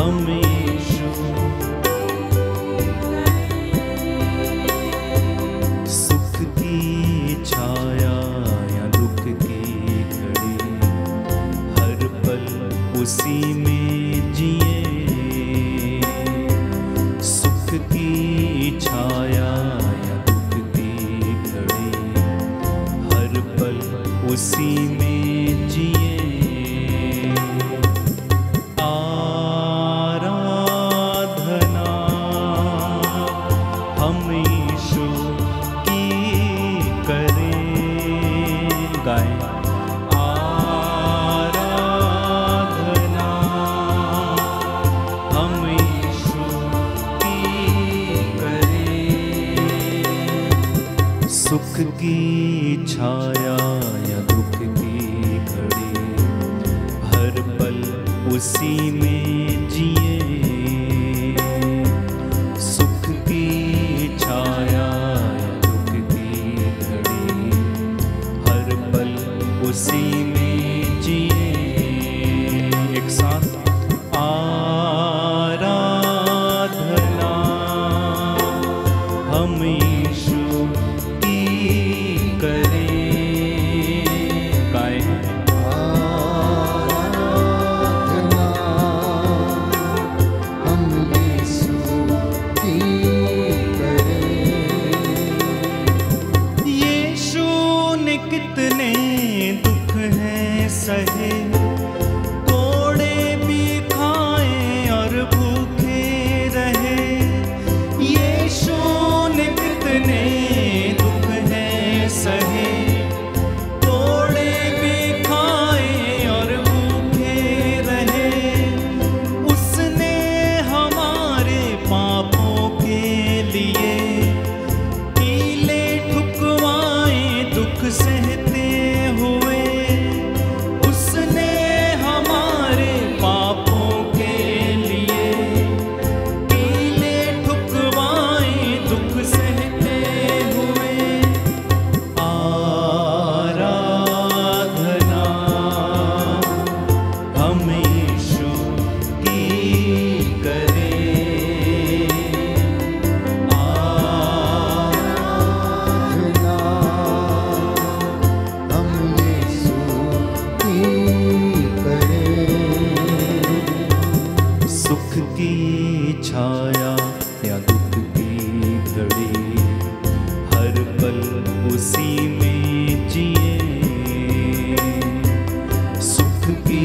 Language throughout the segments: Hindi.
हम यीशु। सुख की छाया या दुख की घड़ी, हर पल उसी में जिए। सुख की छाया या दुख की घड़ी, हर पल उसी में जिए। सुख की छाया या दुख की घड़ी, हर पल उसी में जिए। सुख की छाया या दुख की घड़ी, हर पल उसी में जिए। एक साथ आराधना हम यीशु सहे, कोड़े भी खाए और भूखे रहे। यीशु ने कितने दुख हैं सहे, कोड़े भी खाए और भूखे रहे। उसने हमारे पापों के लिए कीले ठुकवाए, दुख सहते हुए। सुख की छाया या दुख की घड़ी, हर पल उसी में जिए। सुख की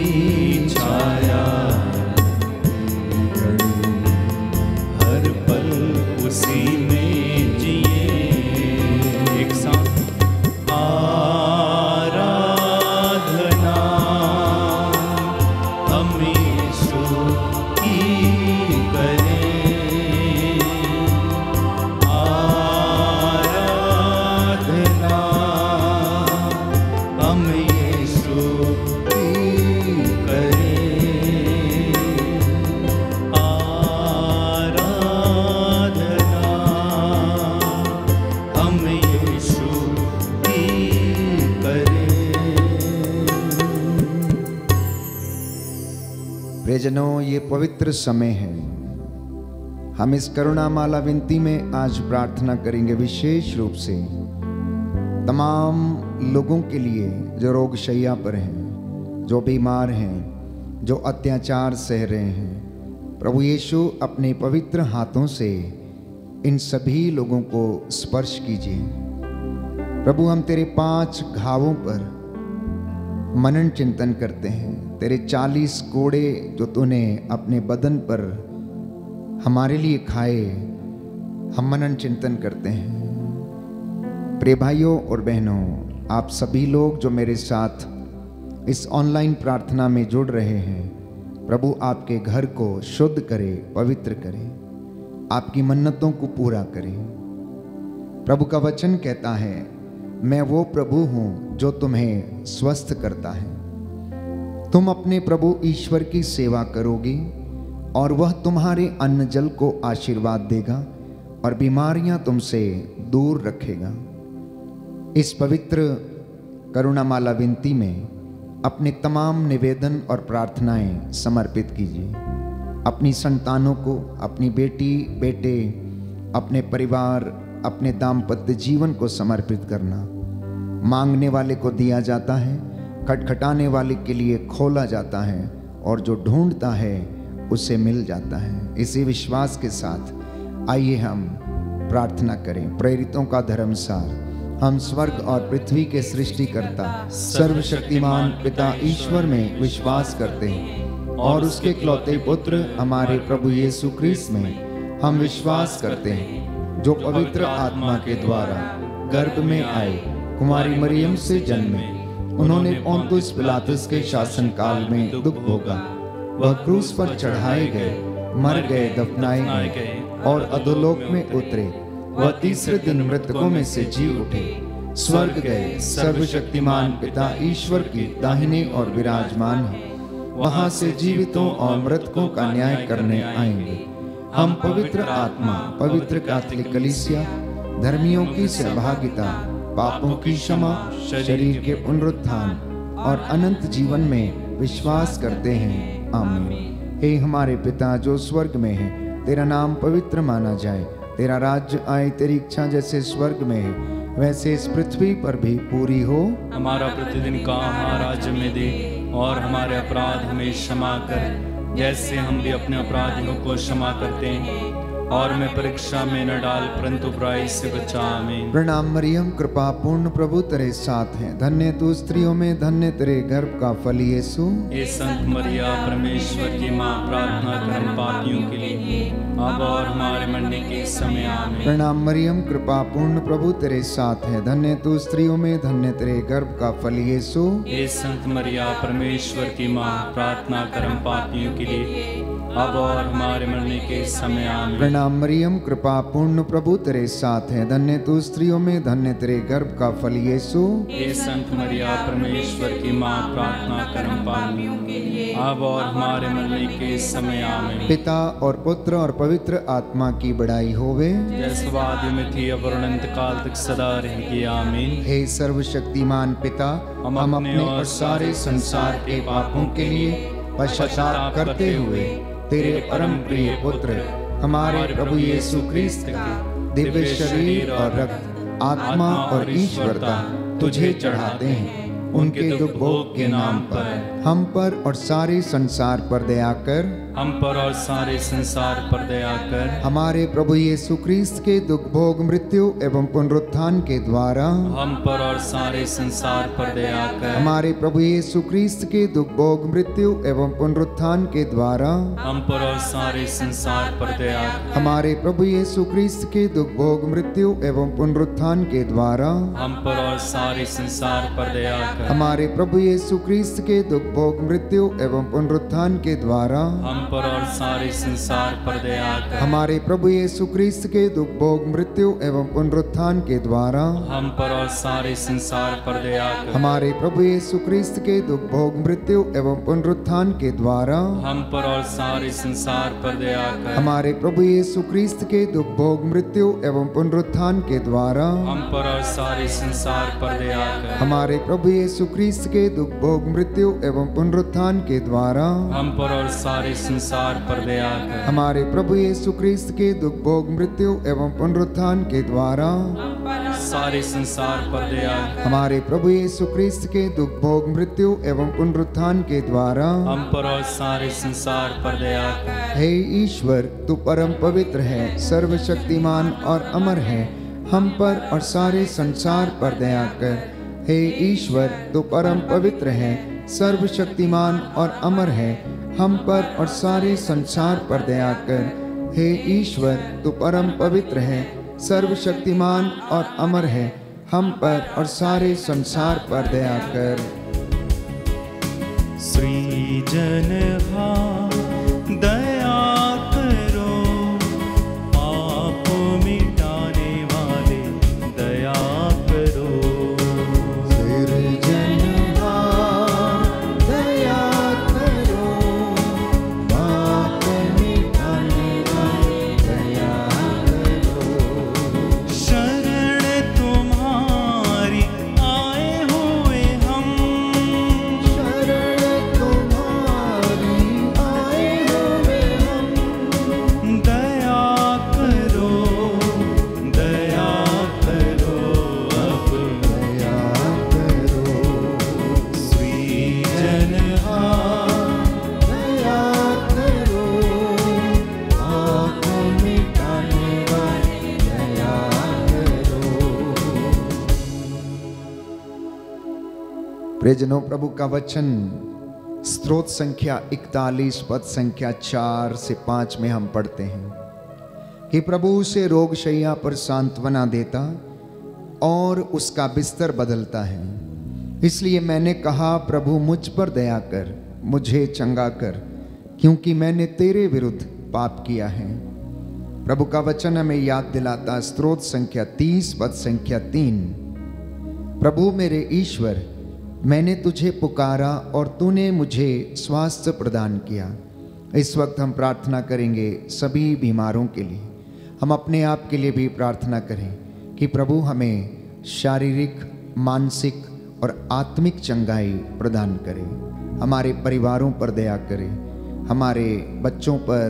छाया घड़ी, हर पल उसी में जिए। एक साथ आराधना हम यीशु प्रियजनों, ये पवित्र समय है। हम इस करुणा माला विनती में आज प्रार्थना करेंगे विशेष रूप से तमाम लोगों के लिए जो रोग शैया पर हैं, जो बीमार हैं, जो अत्याचार सह रहे हैं। प्रभु यीशु अपने पवित्र हाथों से इन सभी लोगों को स्पर्श कीजिए। प्रभु, हम तेरे 5 घावों पर मनन चिंतन करते हैं। तेरे 40 कोड़े जो तूने अपने बदन पर हमारे लिए खाए, हम मनन चिंतन करते हैं। प्रिय भाइयों और बहनों, आप सभी लोग जो मेरे साथ इस ऑनलाइन प्रार्थना में जुड़ रहे हैं, प्रभु आपके घर को शुद्ध करे, पवित्र करे, आपकी मन्नतों को पूरा करे। प्रभु का वचन कहता है, मैं वो प्रभु हूँ जो तुम्हें स्वस्थ करता है। तुम अपने प्रभु ईश्वर की सेवा करोगे और वह तुम्हारे अन्न जल को आशीर्वाद देगा और बीमारियां तुमसे दूर रखेगा। इस पवित्र करुणामाला विनती में अपने तमाम निवेदन और प्रार्थनाएं समर्पित कीजिए। अपनी संतानों को, अपनी बेटी बेटे, अपने परिवार, अपने दाम्पत्य जीवन को समर्पित करना। मांगने वाले को दिया जाता है, खटखटाने वाले के लिए खोला जाता है, और जो ढूंढता है उसे मिल जाता है। इसी विश्वास के साथ आइए हम प्रार्थना करें। प्रेरितों का धर्मसार। हम स्वर्ग और पृथ्वी के सृष्टिकर्ता सर्वशक्तिमान पिता ईश्वर में विश्वास करते हैं, और उसके इकलौते पुत्र हमारे प्रभु यीशु क्रिस्त में हम विश्वास करते हैं, जो पवित्र आत्मा के द्वारा गर्भ में आए, कुमारी मरियम से जन्मे, उन्होंने पोंतुस पिलातुस के शासन काल में दुख भोगा, वह क्रूस पर चढ़ाए गए, मर गए, दफनाए गए और अधोलोक में उतरे, वह तीसरे दिन मृतकों में से जी उठे, स्वर्ग गए, सर्वशक्तिमान पिता ईश्वर की दाहिने और विराजमान हैं, वहां से जीवितों और मृतकों का न्याय करने आएंगे। हम पवित्र आत्मा, पवित्र कैथोलिक कलीसिया, धर्मियों की सहभागिता, पापों की क्षमा, शरीर के पुनरुत्थान और अनंत जीवन में विश्वास करते हैं। आमीन। हे हमारे पिता जो स्वर्ग में है, तेरा नाम पवित्र माना जाए, तेरा राज्य आए, तेरी इच्छा जैसे स्वर्ग में है वैसे इस पृथ्वी पर भी पूरी हो। हमारा प्रतिदिन का आहार आज हमें दे, और हमारे अपराध हमें क्षमा कर, जैसे हम भी अपने अपराधियों को क्षमा करते हैं, और मैं परीक्षा में न डाल, परंतु बुराई से बचा। आमीन। प्रणाम मरियम, कृपा पूर्ण प्रभु तेरे साथ है, धन्य तू स्त्रियों में, धन्य तेरे गर्भ का फल यीशु। हे संत मरिया परमेश्वर की माँ, प्रार्थना कर हम पापियों के लिए, अब और हमारे मरने के समय। आमीन। प्रणाम मरियम, कृपा पूर्ण प्रभु तेरे साथ है, धन्य तू स्त्रियों में, धन्य तेरे गर्भ का फल यीशु। हे संत मरिया परमेश्वर की माँ, प्रार्थना कर हम पापियों के लिए, अब और हमारे मरने के समय। आमीन। प्रणाम मरियम, कृपा पूर्ण प्रभु तेरे साथ है, धन्य तू स्त्रियों में, धन्य तेरे गर्भ का फल यीशु। हे संत मरिया परमेश्वर की माँ, प्रार्थना कर हम पापियों के लिए, अब और हमारे मरने के समय। आमीन। पिता और पुत्र और पवित्र आत्मा की बड़ाई होवे, जैसे आदि में थी, अब और अनंत काल तक सदा रहेगी। आमीन। हे सर्वशक्तिमान पिता, हम अपने और सारे संसार के पापों के लिए पश्चाताप करते हुए तेरे परम प्रिय पुत्र हमारे प्रभु यीशु क्रिस्त के दिव्य शरीर और रक्त, आत्मा और ईश्वरता तुझे चढ़ाते हैं। उनके दुख भोग के नाम पर हम पर और सारे संसार पर दया कर, हम पर और सारे संसार पर दया कर। हमारे प्रभु यीशु क्रिस्त के दुख भोग, मृत्यु एवं पुनरुत्थान के द्वारा हम पर और सारे संसार पर दया कर। हमारे प्रभु यीशु क्रिस्त के दुख भोग, मृत्यु एवं पुनरुत्थान के द्वारा हम पर और सारे संसार पर दया कर। हमारे प्रभु यीशु क्रिस्त के दुख भोग, मृत्यु एवं पुनरुत्थान के द्वारा हम पर और सारे संसार पर दया कर। हमारे प्रभु यीशु क्रिस्त के दुख भोग, मृत्यु एवं पुनरुत्थान के द्वारा हम पर और सारे संसार पर दया कर। हमारे प्रभु यीशु क्रिस्त के दुख भोग, मृत्यु एवं पुनरुत्थान के द्वारा हम पर और सारे संसार पर दया कर। हमारे प्रभु यीशु क्रिस्त के दुख भोग, मृत्यु एवं पुनरुत्थान के द्वारा हम पर और सारे संसार पर दया कर। हमारे प्रभु यीशु क्रिस्त के दुख भोग, मृत्यु एवं पुनरुत्थान के द्वारा हम पर और सारे संसार पर दया कर। हमारे प्रभु यीशु क्रिस्त के दुख भोग, मृत्यु एवं पुनरुत्थान के द्वारा हम पर और सारे संसार पर दया कर। हमारे प्रभु यीशु क्रिस्त के दुख भोग, मृत्यु एवं पुनरुत्थान के द्वारा सारे संसार पर दया कर। हमारे प्रभु यीशु क्रिस्त के दुख भोग, मृत्यु एवं पुनरुत्थान के द्वारा हम पर और सारे संसार पर दया कर। हे ईश्वर, तू परम पवित्र है, सर्वशक्तिमान और अमर है, हम पर और सारे संसार पर दया कर। हे ईश्वर, तू परम पवित्र है, सर्वशक्तिमान और अमर है, हम पर और सारे संसार पर दया कर। हे ईश्वर, तू परम पवित्र है, सर्वशक्तिमान और अमर है, हम पर और सारे संसार पर दया कर। सृजनहा दया करो, पाप मिटाने वाले दया करो। सृजनहा दया करो, पाप मिटाने वाले दया करो। शरण तुम्हारी आए हुए हम, शरण तुम्हारी आए प्रियजनों, प्रभु का वचन स्तोत्र संख्या 41 पद संख्या 4 से 5 में हम पढ़ते हैं कि प्रभु उसे रोग शैया पर सांत्वना देता और उसका बिस्तर बदलता है। इसलिए मैंने कहा, प्रभु मुझ पर दया कर, मुझे चंगा कर, क्योंकि मैंने तेरे विरुद्ध पाप किया है। प्रभु का वचन हमें याद दिलाता, स्तोत्र संख्या 30 पद संख्या 3, प्रभु मेरे ईश्वर, मैंने तुझे पुकारा और तूने मुझे स्वास्थ्य प्रदान किया। इस वक्त हम प्रार्थना करेंगे सभी बीमारों के लिए। हम अपने आप के लिए भी प्रार्थना करें कि प्रभु हमें शारीरिक, मानसिक और आत्मिक चंगाई प्रदान करे। हमारे परिवारों पर दया करे, हमारे बच्चों पर,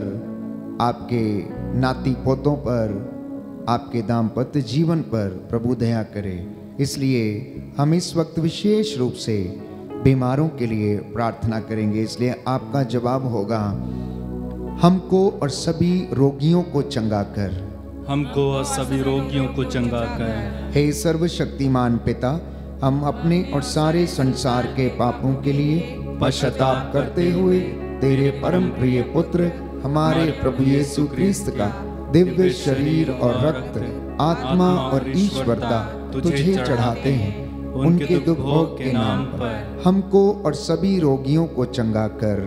आपके नाती पोतों पर, आपके दाम्पत्य जीवन पर प्रभु दया करे। इसलिए हम इस वक्त विशेष रूप से बीमारों के लिए प्रार्थना करेंगे। इसलिए आपका जवाब होगा, हमको और सभी रोगियों को चंगा कर, हमको और सभी रोगियों को चंगा कर। हे सर्वशक्तिमान पिता, हम अपने और सारे संसार के पापों के लिए पश्चाताप करते हुए तेरे परम प्रिय पुत्र हमारे प्रभु यीशु क्रिस्त का दिव्य शरीर और रक्त, आत्मा और ईश्वरता तुझे चढ़ाते हैं। उनके दुख भोग के नाम पर हमको और सभी रोगियों को चंगा कर,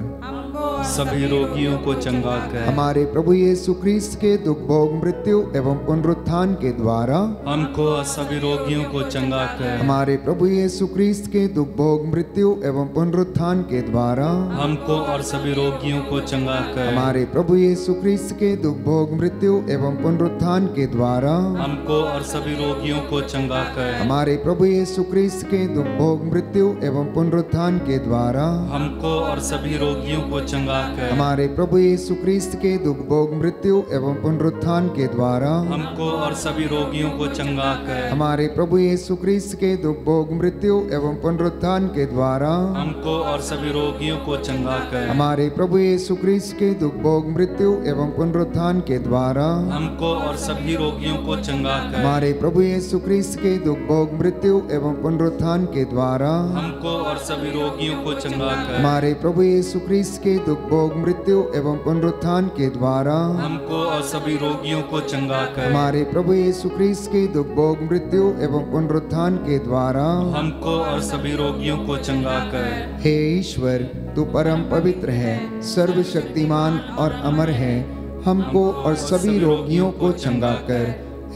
सभी रोगियों को चंगा कर। हमारे प्रभु यीशु क्रिस्त के दुख भोग, मृत्यु एवं पुनरुत्थान के द्वारा हमको और सभी रोगियों को चंगा कर। हमारे प्रभु यीशु क्रिस्त के दुख भोग, मृत्यु एवं पुनरुत्थान के द्वारा हमको और सभी रोगियों को चंगा कर। हमारे प्रभु यीशु क्रिस्त के दुख भोग, मृत्यु एवं पुनरुत्थान के द्वारा हमको और सभी रोगियों को चंगा कर। हमारे प्रभु यीशु क्रिस्त के दुख भोग, मृत्यु एवं पुनरुत्थान के द्वारा हमको और सभी रोगियों को चंगा कर। हमारे प्रभु यीशु क्रिस्त के दुख भोग, मृत्यु एवं पुनरुत्थान के द्वारा हमको और सभी रोगियों को चंगा कर। हमारे प्रभु यीशु क्रिस्त के दुख भोग, मृत्यु एवं पुनरुत्थान के द्वारा हमको और सभी रोगियों को चंगा कर। हमारे प्रभु यीशु क्रिस्त के दुख भोग, मृत्यु एवं पुनरुत्थान के द्वारा हमको और सभी रोगियों को चंगा कर। हमारे प्रभु यीशु क्रिस्त के दुख भोग, मृत्यु एवं पुनरुत्थान के द्वारा हमको और सभी रोगियों को चंगा कर। हमारे प्रभु यीशु क्रिस्त के दुख भोग, मृत्यु एवं पुनरुत्थान के द्वारा हमको और सभी रोगियों को चंगा कर। हमारे प्रभु यीशु क्रिस्त के दुख भोग, मृत्यु एवं पुनरुत्थान के द्वारा हमको और सभी रोगियों को चंगा कर। हे ईश्वर, तू परम पवित्र है, सर्वशक्तिमान और अमर है, हमको और सभी रोगियों को चंगा कर।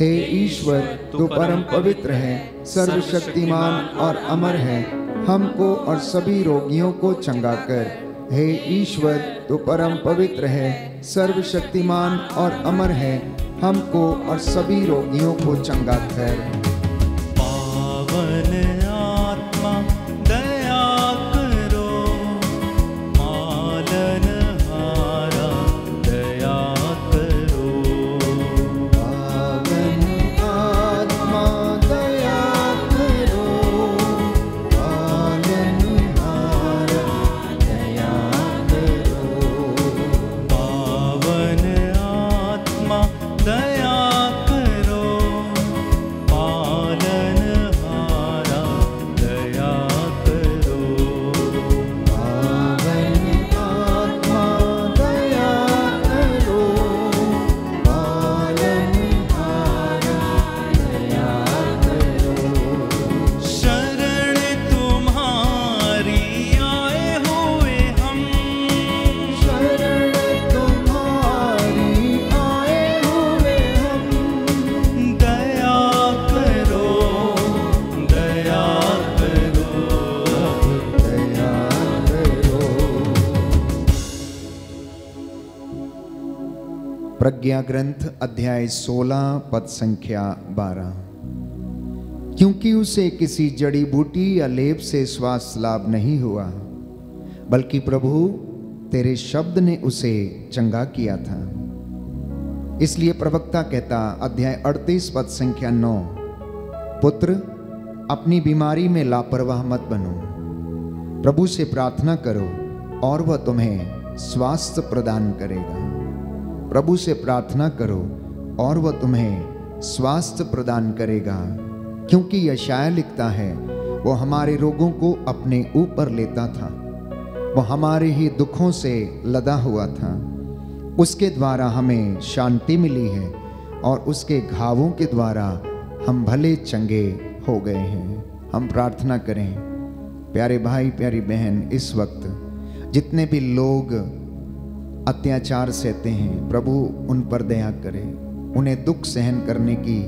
हे ईश्वर, तू परम पवित्र है, सर्वशक्तिमान और अमर है, हमको और सभी रोगियों को चंगा कर। हे ईश्वर, तू परम पवित्र है, सर्वशक्तिमान और अमर है, हमको और सभी रोगियों को चंगा कर। पावन आत्मा दया करो, पालनहारा दया करो। पावन आत्मा दया करो, पालनहारा दया करो। पावन आत्मा दया करो, पालनहारा दया करो। पावन आत्मा दया करो, पालनहारा दया करो। शरण तुम्हारी आए हुए हम, शरण तुम्हारी आए हुए हम, दया करो, दया करो। दया करो। प्रज्ञा ग्रंथ अध्याय 16 पद संख्या 12। क्योंकि उसे किसी जड़ी बूटी या लेप से स्वास्थ्य लाभ नहीं हुआ, बल्कि प्रभु तेरे शब्द ने उसे चंगा किया था। इसलिए प्रवक्ता कहता, अध्याय 38 पद संख्या 9, पुत्र अपनी बीमारी में लापरवाह मत बनो, प्रभु से प्रार्थना करो और वह तुम्हें स्वास्थ्य प्रदान करेगा। प्रभु से प्रार्थना करो और वह तुम्हें स्वास्थ्य प्रदान करेगा। क्योंकि यशायाह लिखता है, वो हमारे रोगों को अपने ऊपर लेता था, वो हमारे ही दुखों से लदा हुआ था। उसके द्वारा हमें शांति मिली है और उसके घावों के द्वारा हम भले चंगे हो गए हैं। हम प्रार्थना करें। प्यारे भाई प्यारी बहन, इस वक्त जितने भी लोग अत्याचार सहते हैं, प्रभु उन पर दया करे, उन्हें दुख सहन करने की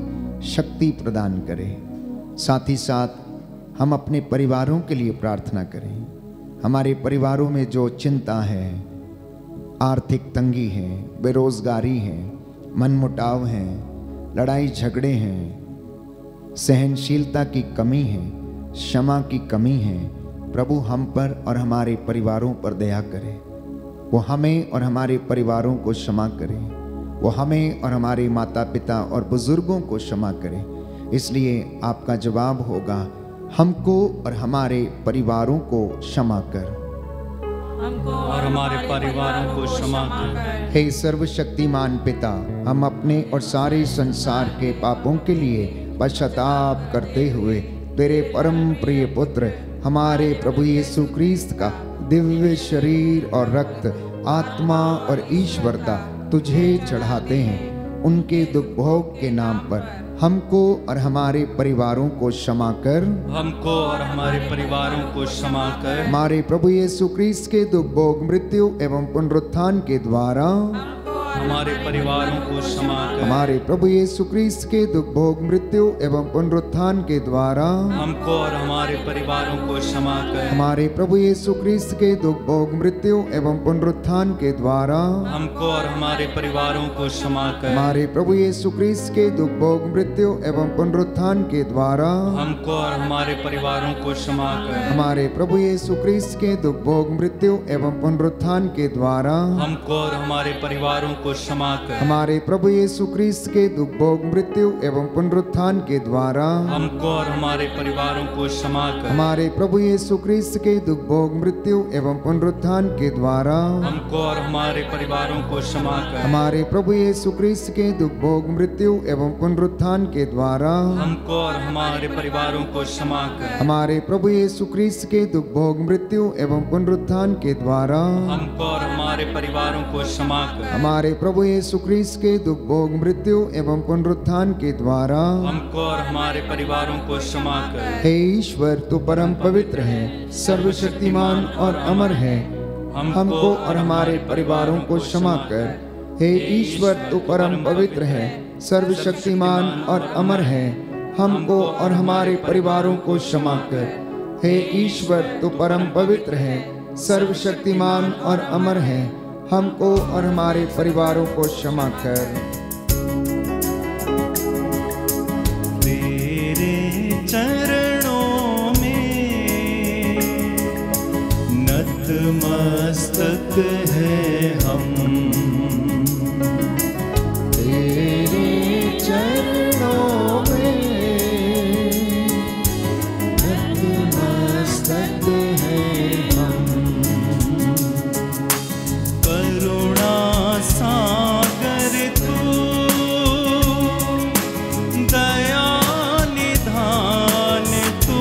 शक्ति प्रदान करे। साथ ही साथ हम अपने परिवारों के लिए प्रार्थना करें। हमारे परिवारों में जो चिंता है, आर्थिक तंगी है, बेरोजगारी है, मनमुटाव है, लड़ाई झगड़े हैं, सहनशीलता की कमी है, क्षमा की कमी है, प्रभु हम पर और हमारे परिवारों पर दया करे। वो हमें और हमारे परिवारों को क्षमा करे, वो हमें और हमारे माता पिता और बुजुर्गों को क्षमा करे। इसलिए आपका जवाब होगा, हमको और हमारे परिवारों को क्षमा कर, हमको और हमारे परिवारों को क्षमा कर। हे सर्वशक्तिमान पिता, हम अपने और सारे संसार के पापों के लिए पश्चाताप करते हुए तेरे परम प्रिय पुत्र हमारे प्रभु यीशु क्रिस्त का दिव्य शरीर और रक्त, आत्मा और ईश्वरता तुझे चढ़ाते हैं। उनके दुख भोग के नाम पर हमको और हमारे परिवारों को क्षमा कर, हमको और हमारे परिवारों को क्षमा कर। हमारे प्रभु यीशु क्रिस्त के दुख भोग, मृत्यु एवं पुनरुत्थान के द्वारा हमारे परिवारों को क्षमा कर। हमारे प्रभु यीशु क्रिस्त के दुख भोग, मृत्यु एवं पुनरुत्थान के द्वारा हमको और हमारे परिवारों को क्षमा कर। हमारे प्रभु यीशु क्रिस्त के दुख भोग, मृत्यु एवं पुनरुत्थान के द्वारा हमको और हमारे परिवारों को क्षमा कर। हमारे प्रभु यीशु क्रिस्त के दुख भोग, मृत्यु एवं पुनरुत्थान के द्वारा हमको और हमारे परिवारों को क्षमा कर। हमारे प्रभु यीशु क्रिस्त के दुख भोग, मृत्यु एवं पुनरुत्थान के द्वारा हमको और हमारे परिवारों को क्षमा कर। हमारे प्रभु यीशु क्रिस्त के दुख भोग, मृत्यु एवं पुनरुत्थान के द्वारा हमको और हमारे परिवारों को क्षमा कर। हमारे प्रभु यीशु क्रिस्त के दुख भोग, मृत्यु एवं पुनरुत्थान के द्वारा हमको और हमारे परिवारों को क्षमा कर। हमारे प्रभु यीशु क्रिस्त के दुख भोग, मृत्यु एवं पुनरुत्थान के द्वारा हमको और हमारे परिवारों को क्षमा कर। हमारे प्रभु यीशु क्रिस्त के दुख भोग, मृत्यु एवं पुनरुत्थान के द्वारा हमको और हमारे परिवारों को क्षमा कर। हमारे प्रभु यीशु क्रिस्त के दुख भोग, मृत्यु एवं पुनरुत्थान के द्वारा हमको और हमारे परिवारों को क्षमा कर। हे ईश्वर, तू परम पवित्र है, सर्वशक्तिमान और अमर है, हमको और हमारे परिवारों को क्षमा कर। हे ईश्वर, तू परम पवित्र है, सर्वशक्तिमान और अमर है, हमको और हमारे परिवारों को क्षमा कर। हे ईश्वर, तू परम पवित्र है, सर्वशक्तिमान और अमर है, हमको और हमारे परिवारों को क्षमा कर। तेरे चरणों में नतमस्तक है हम, तेरे चरणों में नतमस्तक है हम। करुणा सागर तू, दया निधान तू,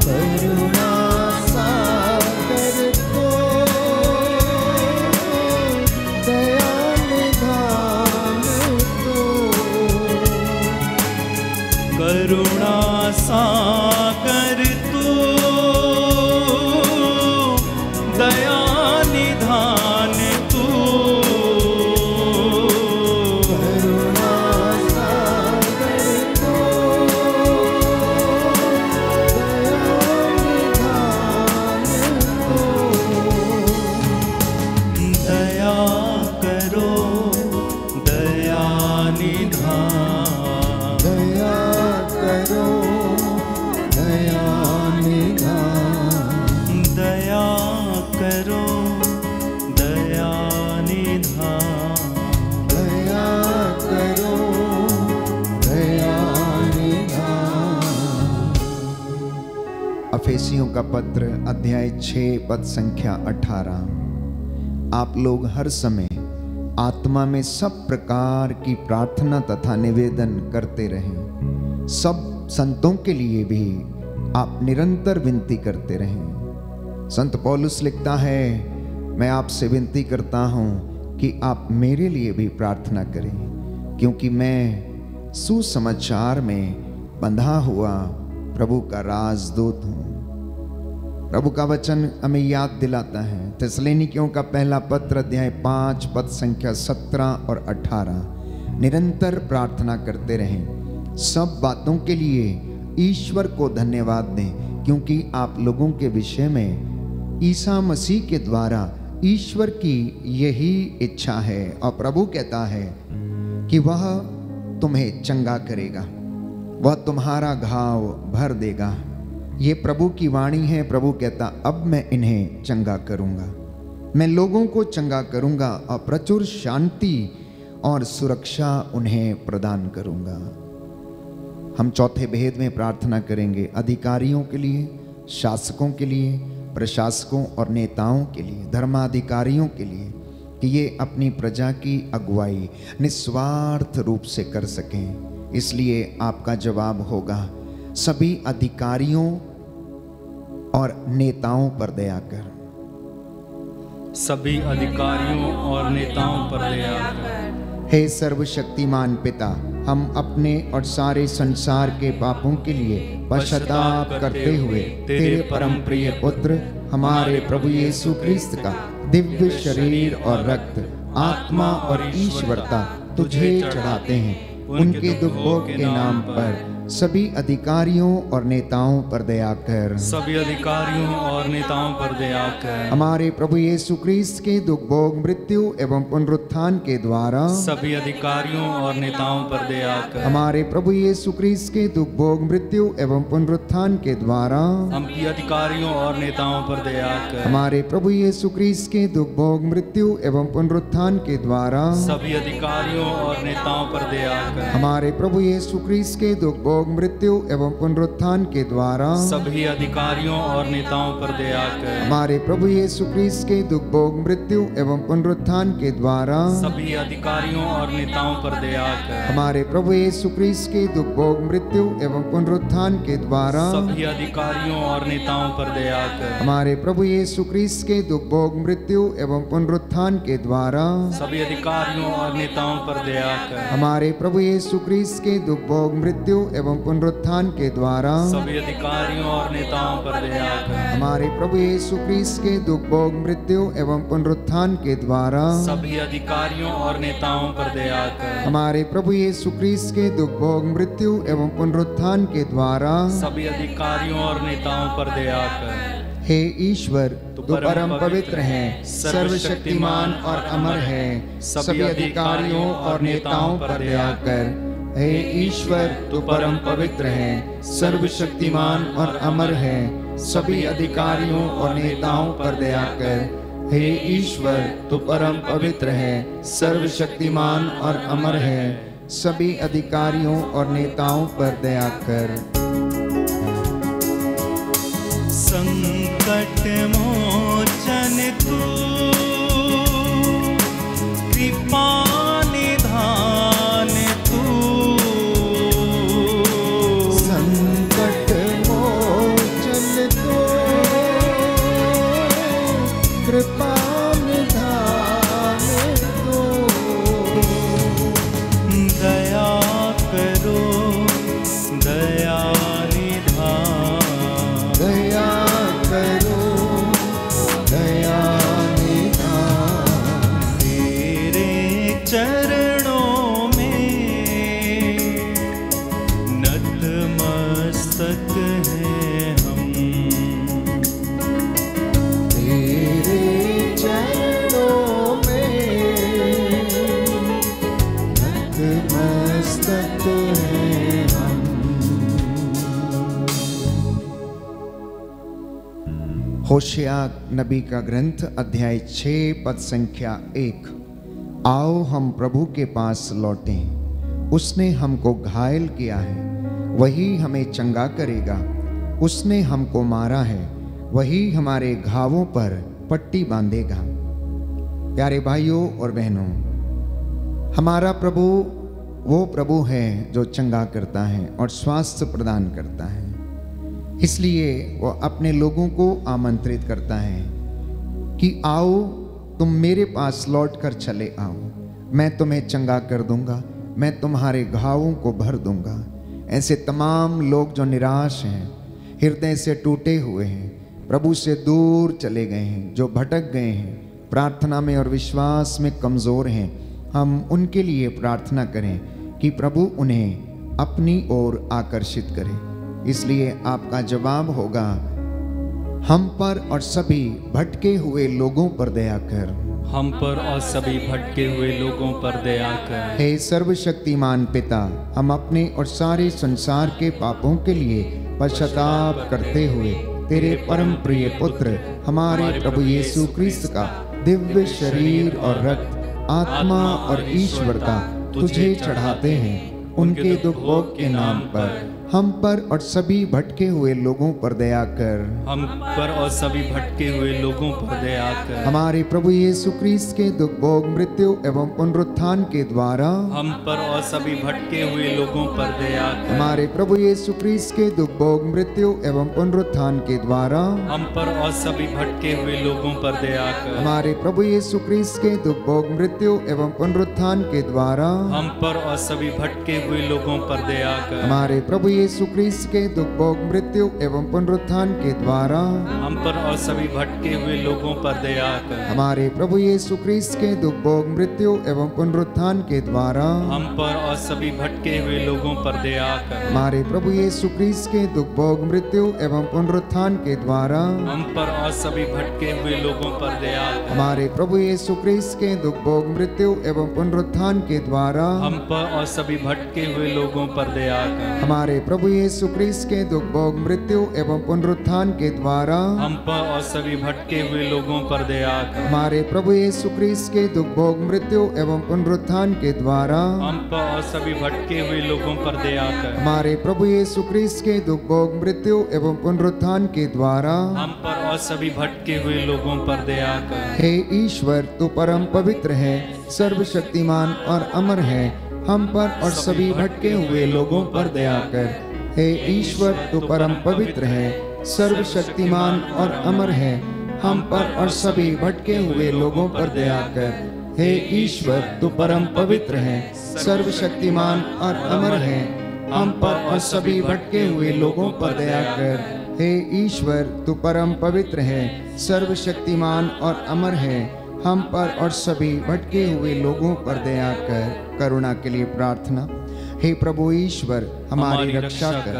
करुणा सागर को दया निधान को, करुणा सागर तू, दया निधान तू, करुणा सागर को दया निधान करो, दया निधान, दया करो, दया निधान, दया करो, दया निधान। अफेसियों का पत्र अध्याय 6 पद संख्या 18। आप लोग हर समय आत्मा में सब प्रकार की प्रार्थना तथा निवेदन करते रहें, सब संतों के लिए भी आप निरंतर विनती करते रहें। संत पौलुस लिखता है, मैं आपसे विनती करता हूं कि आप मेरे लिए भी प्रार्थना करें, क्योंकि मैं सुसमाचार में बंधा हुआ प्रभु का राजदूत हूं। प्रभु का वचन हमें याद दिलाता है, थिस्सलुनीकियों का पहला पत्र अध्याय 5 पद संख्या 17 और 18, निरंतर प्रार्थना करते रहें। सब बातों के लिए ईश्वर को धन्यवाद दें, क्योंकि आप लोगों के विषय में ईसा मसीह के द्वारा ईश्वर की यही इच्छा है। और प्रभु कहता है कि वह तुम्हें चंगा करेगा, वह तुम्हारा घाव भर देगा। ये प्रभु की वाणी है। प्रभु कहता, अब मैं इन्हें चंगा करूंगा, मैं लोगों को चंगा करूंगा और प्रचुर शांति और सुरक्षा उन्हें प्रदान करूंगा। हम चौथे भेद में प्रार्थना करेंगे अधिकारियों के लिए, शासकों के लिए, प्रशासकों और नेताओं के लिए, धर्माधिकारियों के लिए, कि ये अपनी प्रजा की अगुवाई निस्वार्थ रूप से कर सकें। इसलिए आपका जवाब होगा, सभी अधिकारियों और नेताओं पर दया कर। सभी अधिकारियों और नेताओं पर दया कर। हे सर्वशक्तिमान पिता, हम अपने और सारे संसार के पापों के लिए पश्चाताप करते हुए तेरे परम प्रिय पुत्र हमारे प्रभु यीशु क्रिस्त का दिव्य शरीर और रक्त, आत्मा और ईश्वरता तुझे चढ़ाते हैं। उनके दुख भोग के नाम पर सभी अधिकारियों और नेताओं पर दया कर। सभी अधिकारियों और नेताओं पर दया कर। हमारे प्रभु यीशु क्रिस्त के दुख भोग, मृत्यु एवं पुनरुत्थान के द्वारा सभी अधिकारियों और नेताओं पर दया कर। हमारे प्रभु यीशु क्रिस्त के दुख भोग, मृत्यु एवं पुनरुत्थान के द्वारा हम अधिकारियों और नेताओं पर दया कर। हमारे प्रभु यीशु क्रिस्त के दुख भोग, मृत्यु एवं पुनरुत्थान के द्वारा सभी अधिकारियों और नेताओं पर दया कर। हमारे प्रभु यीशु क्रिस्त के दुख भोग, मृत्यु एवं पुनरुत्थान के द्वारा सभी अधिकारियों और नेताओं पर दया कर। हमारे प्रभु यीशु क्रिस्त के दुख भोग, मृत्यु एवं पुनरुत्थान के द्वारा सभी अधिकारियों और नेताओं पर दया कर। हमारे प्रभु यीशु क्रिस्त के दुख भोग, मृत्यु एवं पुनरुत्थान के द्वारा सभी अधिकारियों और नेताओं पर दया कर। हमारे प्रभु यीशु क्रिस्त के दुख भोग, मृत्यु एवं पुनरुत्थान के द्वारा सभी अधिकारियों और नेताओं पर दया कर। हमारे प्रभु यीशु क्रिस्त के दुख भोग, मृत्यु एवं पुनरुत्थान के द्वारा सभी अधिकारियों और नेताओं पर दया कर। हमारे प्रभु यीशु क्रिस्त के दुख भोग, मृत्यु एवं पुनरुत्थान के द्वारा सभी अधिकारियों और नेताओं पर दया कर। हमारे प्रभु यीशु क्रिस्त के दुख भोग, मृत्यु एवं पुनरुत्थान के द्वारा सभी अधिकारियों और नेताओं पर दया कर। हे ईश्वर, तू परम पवित्र है, सर्वशक्तिमान और अमर है, सभी अधिकारियों और नेताओं पर दया कर। हे ईश्वर, तू परम पवित्र है, सर्वशक्तिमान और अमर है, सभी अधिकारियों और नेताओं पर दया कर। हे ईश्वर, तू परम पवित्र है, सर्वशक्तिमान और अमर है, सभी अधिकारियों और नेताओं पर दया कर। संकट मोचन तू, कृपा निधान तू, संकट मोचन तू, कृपा निधान तू, दया करो दया निधान, दया करो दया निधान। तेरे चरणों में नतमस्तक हैं हम, तेरे चरणों में नतमस्तक हैं हम। होशिया नबी का ग्रंथ अध्याय 6 पद संख्या 1। आओ हम प्रभु के पास लौटें, उसने हमको घायल किया है, वही हमें चंगा करेगा। उसने हमको मारा है, वही हमारे घावों पर पट्टी बांधेगा। प्यारे भाइयों और बहनों, हमारा प्रभु वो प्रभु है जो चंगा करता है और स्वास्थ्य प्रदान करता है। इसलिए वो अपने लोगों को आमंत्रित करता है कि आओ, तुम मेरे पास लौट कर चले आओ, मैं तुम्हें चंगा कर दूंगा, मैं तुम्हारे घावों को भर दूंगा। ऐसे तमाम लोग जो निराश हैं, हृदय से टूटे हुए हैं, प्रभु से दूर चले गए हैं, जो भटक गए हैं, प्रार्थना में और विश्वास में कमज़ोर हैं, हम उनके लिए प्रार्थना करें कि प्रभु उन्हें अपनी ओर आकर्षित करे। इसलिए आपका जवाब होगा, हम पर और सभी भटके हुए लोगों पर दया कर। हम पर और सभी भटके हुए लोगों पर दया कर। हे सर्वशक्तिमान पिता, हम अपने और सारे संसार के पापों के लिए पश्चाताप करते हुए तेरे परम प्रिय पुत्र हमारे प्रभु यीशु क्रिस्त का दिव्य शरीर और रक्त, आत्मा और ईश्वरता तुझे चढ़ाते हैं। उनके दुख भोग के नाम पर हम पर और सभी भटके हुए लोगों पर दया कर। हम पर और सभी भटके हुए लोगों पर दया कर। हमारे प्रभु यीशु क्रिस्त के दुख भोग, मृत्यु एवं पुनरुत्थान के द्वारा हम पर और सभी भटके हुए लोगों पर दया कर। हमारे प्रभु यीशु क्रिस्त के दुख भोग, मृत्यु एवं पुनरुत्थान के द्वारा हम पर और सभी भटके हुए लोगों पर दया कर। हमारे प्रभु यीशु क्रिस्त के दुख भोग, मृत्यु एवं पुनरुत्थान के द्वारा हम पर और सभी भटके हुए लोगों पर दया कर। हमारे प्रभु यीशु क्रिस्त के दुख भोग, मृत्यु एवं पुनरुत्थान के द्वारा हम पर और सभी भटके हुए लोगों पर दया कर। हमारे प्रभु यीशु क्रिस्त के दुख भोग, मृत्यु एवं पुनरुत्थान के द्वारा हम पर और सभी भटके हुए लोगों पर दया कर। हमारे प्रभु यीशु क्रिस्त के दुख भोग, मृत्यु एवं पुनरुत्थान के द्वारा हम पर और सभी भटके हुए लोगों पर दया कर। हमारे प्रभु यीशु क्रिस्त के दुख भोग, मृत्यु एवं पुनरुत्थान के द्वारा हम पर और सभी भटके हुए लोगों पर दया कर। हमारे प्रभु यीशु क्रिस्त के दुख भोग, मृत्यु एवं पुनरुत्थान के द्वारा हम पर और सभी भटके हुए लोगों पर दया कर। हमारे प्रभु यीशु क्रिस्त के दुख भोग, मृत्यु एवं पुनरुत्थान के द्वारा हम पर और सभी भटके हुए लोगों पर दया कर। हमारे प्रभु यीशु क्रिस्त के दुख भोग, मृत्यु एवं पुनरुत्थान के द्वारा हम पर और सभी भटके हुए लोगों पर दया कर। हे ईश्वर, तू परम पवित्र है, सर्वशक्तिमान और अमर है, हम पर और सभी भटके हुए लोगों पर दया कर। हे ईश्वर, तू परम पवित्र है, सर्वशक्तिमान और अमर है, हम पर और सभी भटके हुए लोगों पर दया कर। हे ईश्वर, तू परम पवित्र है, सर्वशक्तिमान और अमर है, हम पर और सभी भटके हुए लोगों पर दया कर। हे ईश्वर, तू परम पवित्र है, सर्वशक्तिमान और अमर है, हम पर और सभी भटके हुए लोगों पर दया कर। करुणा के लिए प्रार्थना। हे प्रभु ईश्वर, हमारी रक्षा कर,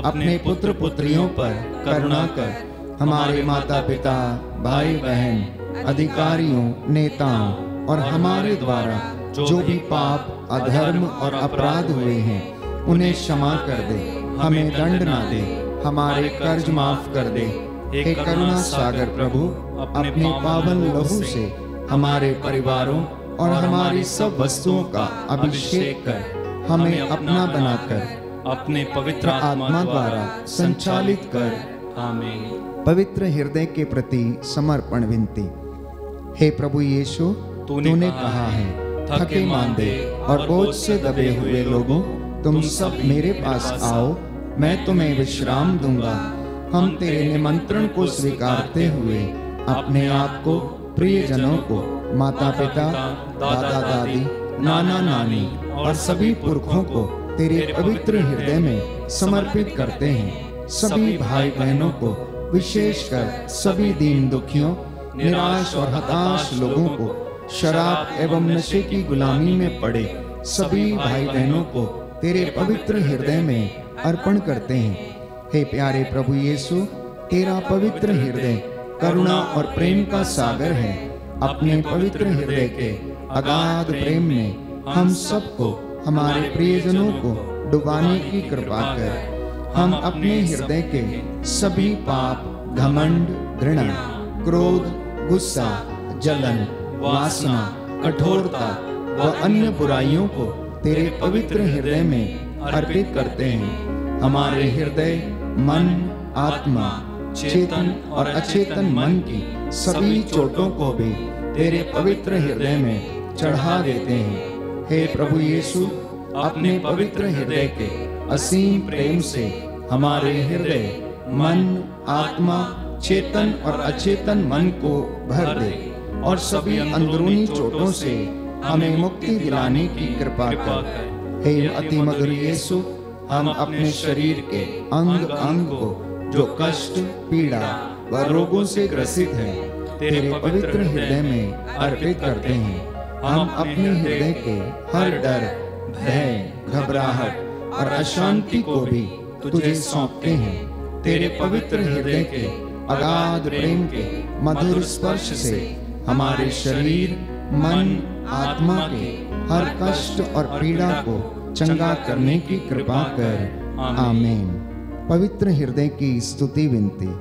अपने पुत्र पुत्रियों पर करुणा कर। हमारे माता पिता, भाई बहन, अधिकारियों, नेताओं और हमारे द्वारा जो भी पाप, अधर्म और अपराध हुए हैं, उन्हें क्षमा कर दे, हमें दंड ना दे, हमारे कर्ज माफ कर दे। हे करुणा सागर प्रभु, अपने पावन लहू से हमारे परिवारों और हमारी सब वस्तुओं का अभिषेक कर, हमें अपना बनाकर अपने पवित्र आत्मा द्वारा संचालित कर। आमीन। पवित्र हृदय के प्रति समर्पण विनती। हे प्रभु यीशु, तूने कहा है, थके मांदे और बोझ से दबे हुए लोगों, तुम सब मेरे पास आओ, मैं तुम्हें विश्राम दूंगा। हम तेरे निमंत्रण को स्वीकारते हुए अपने आप को, प्रियजनों को, माता पिता, दादा दादी, नाना नानी और सभी पुरखों को तेरे पवित्र हृदय में समर्पित करते हैं। सभी भाई बहनों को, विशेषकर सभी दीन दुखियों, निराश और हताश लोगों को, शराब एवं नशे की गुलामी में पड़े सभी भाई बहनों को तेरे पवित्र हृदय में अर्पण करते हैं। हे प्यारे प्रभु यीशु, तेरा पवित्र हृदय करुणा और प्रेम का सागर है। अपने पवित्र हृदय के अगाध प्रेम में हम सबको, हमारे प्रियजनों को डुबाने की कृपा कर। हम अपने हृदय के सभी पाप, घमंड, घृणा, क्रोध, गुस्सा, जलन, वासना, कठोरता व अन्य बुराइयों को तेरे पवित्र हृदय में अर्पित करते हैं। हमारे हृदय, मन, आत्मा, चेतन और अचेतन मन की सभी चोटों को भी तेरे पवित्र हृदय में चढ़ा देते हैं। हे प्रभु यीशु, अपने पवित्र हृदय के असीम प्रेम से हमारे हृदय, मन, आत्मा, चेतन और अचेतन मन को भर दे और सभी अंदरूनी चोटों से हमें मुक्ति दिलाने की कृपा कर। हे अति मधुर यीशु, हम अपने शरीर के अंग अंग को जो कष्ट, पीड़ा व रोगों से ग्रसित है, तेरे पवित्र हृदय में अर्पित करते हैं। हम अपने हृदय के हर डर, भय, घबराहट और अशांति को भी तुझे सौंपते हैं। तेरे पवित्र हृदय के अगाध प्रेम के मधुर स्पर्श से हमारे शरीर, मन, आत्मा के हर कष्ट और पीड़ा को चंगा करने की कृपा कर। आमीन। पवित्र हृदय की स्तुति विनती।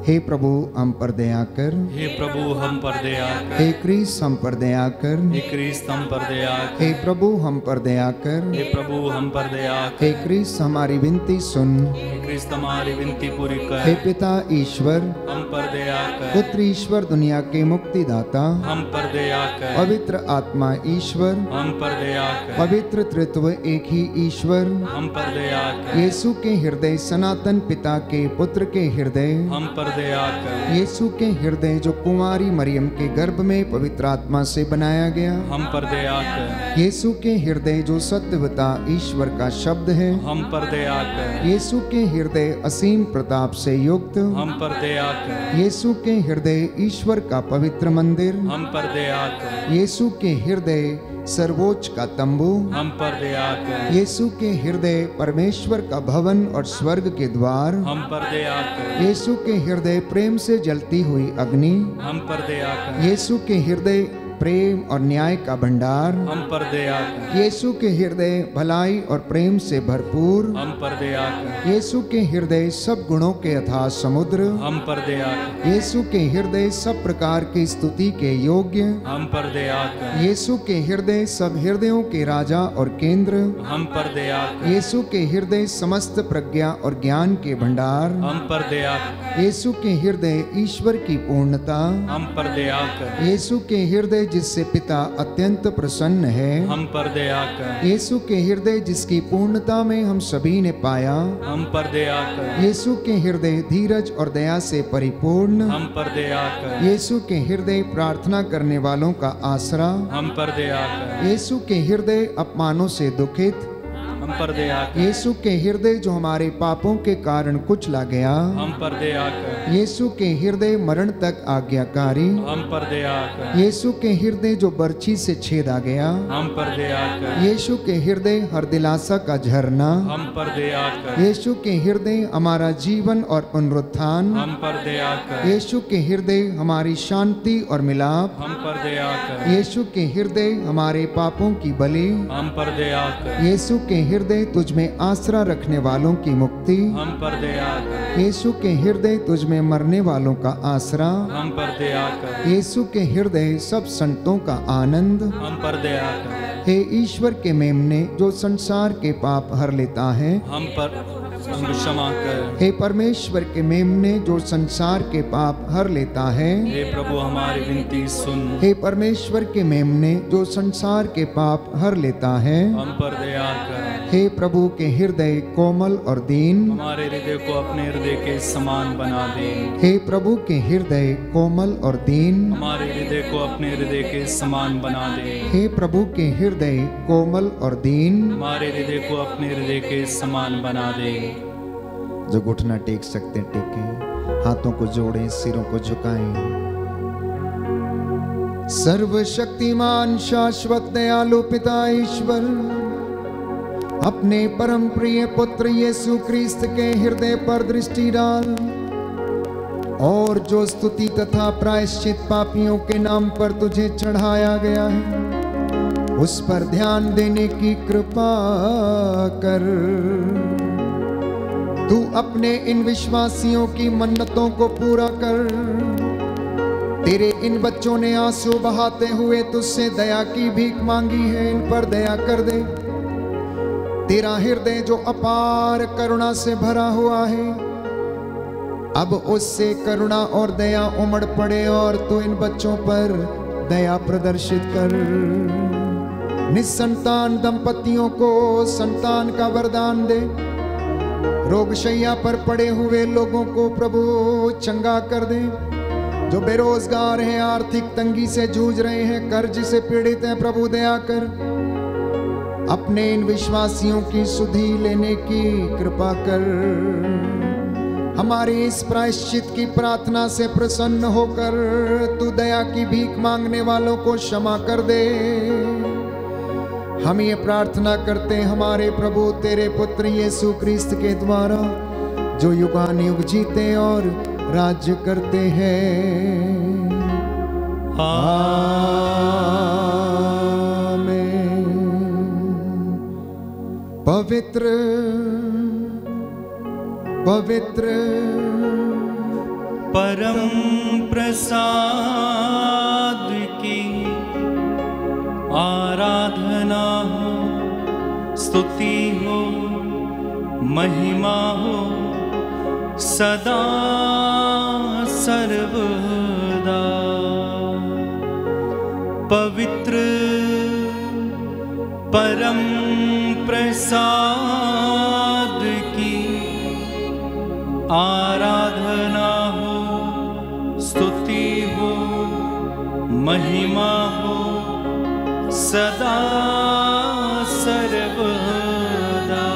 हे प्रभु हम पर दया कर, हे प्रभु हम पर दया कर, हे क्रीस्त हम पर दया कर, हे क्रीस्त हम पर दया कर, हे प्रभु हम पर दया कर, हे प्रभु हम पर दया कर, हे क्रीस्त हमारी विनती सुन, हे क्रीस्त हमारी विनती पूरी कर, हे पिता ईश्वर हम पर दया कर, पुत्र ईश्वर दुनिया के मुक्तिदाता, हम पर दया कर, पवित्र आत्मा ईश्वर, हम पर दया कर, पवित्र त्रित्व एक ही ईश्वर, हम पर दया कर, यीशु के हृदय सनातन पिता के पुत्र के हृदय, हम पर दया कर, यीशु के हृदय जो कुंवारी मरियम के गर्भ में पवित्र आत्मा से बनाया गया, हम पर दया कर, यीशु के हृदय जो सत्यवता ईश्वर का शब्द है, हम पर दया कर, यीशु के हृदय असीम प्रताप से युक्त, हम पर दया कर, यीशु के हृदय ईश्वर का पवित्र मंदिर, हम पर दया कर, यीशु के हृदय सर्वोच्च का तंबू, हम पर दया कर, यीशु के हृदय परमेश्वर का भवन और स्वर्ग के द्वार, हम पर दया कर, यीशु के हृदय प्रेम से जलती हुई अग्नि, हम पर दया कर, यीशु के हृदय प्रेम और न्याय का भंडार, हम पर दया कर, यीशु के हृदय भलाई और प्रेम से भरपूर, हम पर दया कर, यीशु के हृदय सब गुणों के अथाह समुद्र, हम पर दया कर, यीशु के हृदय सब प्रकार की स्तुति के योग्य, हम पर दया कर, यीशु के हृदय सब हृदयों के राजा और केंद्र, हम पर दया कर, यीशु के हृदय समस्त प्रज्ञा और ज्ञान के भंडार, हम पर दया कर, यीशु के हृदय ईश्वर की पूर्णता, हम पर दया कर, यीशु के हृदय जिससे पिता अत्यंत प्रसन्न है, हम पर दया कर, यीशु के हृदय जिसकी पूर्णता में हम सभी ने पाया, हम पर दया कर, यीशु के हृदय धीरज और दया से परिपूर्ण, हम पर दया कर, यीशु के हृदय प्रार्थना करने वालों का आसरा, हम पर दया कर, यीशु के हृदय अपमानों से दुखित, हम पर दया कर, यीशु के हृदय जो हमारे पापों के कारण कुचला गया, हम पर दया कर, यीशु के हृदय मरण तक आज्ञाकारी, हम पर दया कर, यीशु के हृदय जो बर्छी से छेदा गया, हम पर दया कर, यीशु के हृदय हर दिलासा का झरना, हम पर दया कर, यीशु के हृदय हमारा जीवन और पुनरुत्थान, हम पर दया कर, यीशु के हृदय हमारी शांति और मिलाप, हम पर दया कर, यीशु के हृदय हमारे पापों की बलि, हम पर दया कर, यीशु के हृदय तुझ में आसरा रखने वालों की मुक्ति, हम पर दया कर, यीशु के हृदय तुझ में मरने वालों का आसरा, हम पर दया कर, यीशु के हृदय सब संतों का आनंद, हम पर दया कर, हे ईश्वर के मेमने जो संसार के पाप हर लेता है, हम पर क्षमा कर, हे परमेश्वर के मेमने जो संसार के पाप हर लेता है, हे प्रभु हमारी विनती सुन, हे परमेश्वर के मेमने जो संसार के पाप हर लेता है, हम पर दया कर, हे प्रभु के हृदय कोमल और दीन, हमारे हृदय को अपने हृदय के समान बना दे, हे प्रभु के हृदय कोमल और दीन, हमारे हृदय को अपने हृदय के समान बना दे, हे प्रभु के हृदय कोमल और दीन, हमारे हृदय को अपने हृदय के समान बना दे। जो घुटना टेक सकते टेकें, हाथों को जोड़ें, सिरों को झुकाएं। सर्वशक्तिमान शाश्वत दयालु पिता ईश्वर अपने परम प्रिय पुत्र यीशु क्रिस्त के हृदय पर दृष्टि डाल और जो स्तुति तथा प्रायश्चित पापियों के नाम पर तुझे चढ़ाया गया है उस पर ध्यान देने की कृपा कर। तू अपने इन विश्वासियों की मन्नतों को पूरा कर। तेरे इन बच्चों ने आंसू बहाते हुए तुझसे दया की भीख मांगी है, इन पर दया कर दे। तेरा हृदय जो अपार करुणा से भरा हुआ है, अब उससे करुणा और दया उमड़ पड़े और तू इन बच्चों पर दया प्रदर्शित कर। निसंतान दंपतियों को संतान का वरदान दे। रोगशैया पर पड़े हुए लोगों को प्रभु चंगा कर दे। जो बेरोजगार हैं, आर्थिक तंगी से जूझ रहे हैं, कर्ज से पीड़ित हैं, प्रभु दया कर। अपने इन विश्वासियों की सुधि लेने की कृपा कर। हमारी इस प्रायश्चित की प्रार्थना से प्रसन्न होकर तू दया की भीख मांगने वालों को क्षमा कर दे। हम ये प्रार्थना करते हैं हमारे प्रभु तेरे पुत्र यीशु ख्रीस्त के द्वारा, जो युगानुयुग जीते और राज्य करते हैं। आमीन। पवित्र पवित्र परम प्रसाद की आराधना हो, स्तुति हो, महिमा हो सदा सर्वदा। पवित्र परम प्रसाद की आराधना हो, स्तुति हो, महिमा हो सदा सर्वदा।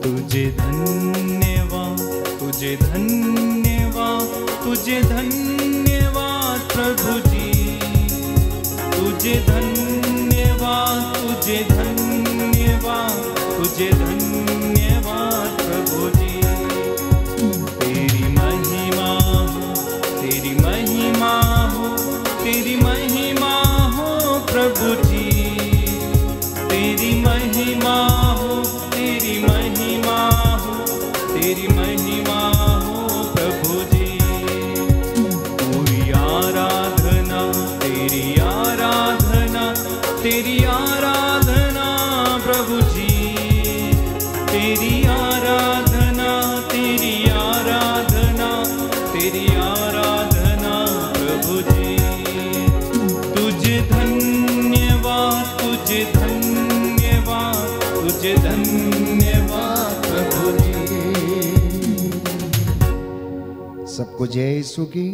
तुझे धन्यवाद, तुझे धन्यवाद, तुझे धन्यवाद प्रभु जी। तुझे धन्यवाद, तुझे धन्यवाद, तुझे धन्यवाद प्रभु जी। तेरी महिमा हो, तेरी महिमा हो, तेरी महिमा हो प्रभु जी। तेरी महिमा हो, तेरी महिमा हो, तेरी महिमा हो प्रभु जी। पूरी आराधना, तेरी आराधना, तेरी आराधना प्रभु जी। तेरी आराधना, तेरी आराधना, तेरी आराधना प्रभु जी। तुझे धन्यवाद, तुझे धन्यवाद, तुझे धन्यवाद प्रभु जी। सबको जय यीशु की।